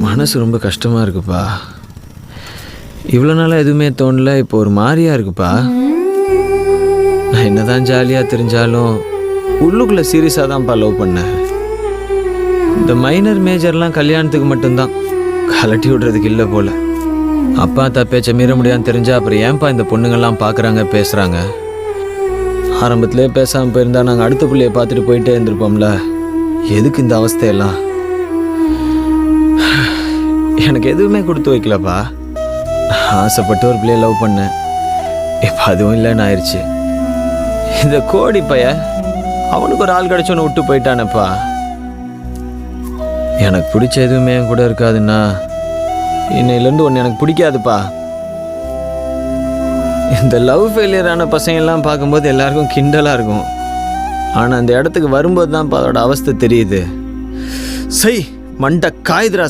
மனசு ரொம்ப கஷ்டமாக இருக்குப்பா. இவ்வளோ நாளாக எதுவுமே தோணல, இப்போ ஒரு மாதிரியா இருக்குப்பா. நான் என்னதான் ஜாலியாக தெரிஞ்சாலும் உள்ளுக்குள்ளே சீரியஸாக தான்ப்பா லவ் பண்ணேன். இந்த மைனர் மேஜர்லாம் கல்யாணத்துக்கு மட்டும்தான், கலட்டி விடுறதுக்கு இல்லை போல். அப்பா பேச்சை மீற முடியான்னு தெரிஞ்சா அப்புறம் ஏன்பா இந்த பொண்ணுங்கள்லாம் பார்க்குறாங்க பேசுகிறாங்க. ஆரம்பத்திலே பேசாமல் போயிருந்தா நாங்கள் அடுத்த பிள்ளையை பார்த்துட்டு போயிட்டே இருந்திருப்போம்ல. எதுக்கு இந்த அவஸ்தையெல்லாம்? எனக்கு எதுவுமே கொடுத்து வைக்கலப்பா. ஆசைப்பட்டு ஒரு பிள்ளையை லவ் பண்ணேன், இப்போ அதுவும் இல்லைன்னு ஆயிடுச்சு. இந்த கோடி பைய அவனுக்கு ஒரு ஆள் கிடச்சோன்னு விட்டு போயிட்டானப்பா. எனக்கு பிடிச்ச எதுவுமே என் கூட இருக்காதுன்னா இன்னையிலேருந்து ஒன்று எனக்கு பிடிக்காதுப்பா. இந்த லவ் ஃபெயிலியரான பசங்கள்லாம் பார்க்கும்போது எல்லாருக்கும் கிண்டலாக இருக்கும். ஆனால் அந்த இடத்துக்கு வரும்போது தான் அதோட அவஸ்தை தெரியுது. சை மண்டை காயுதுரா.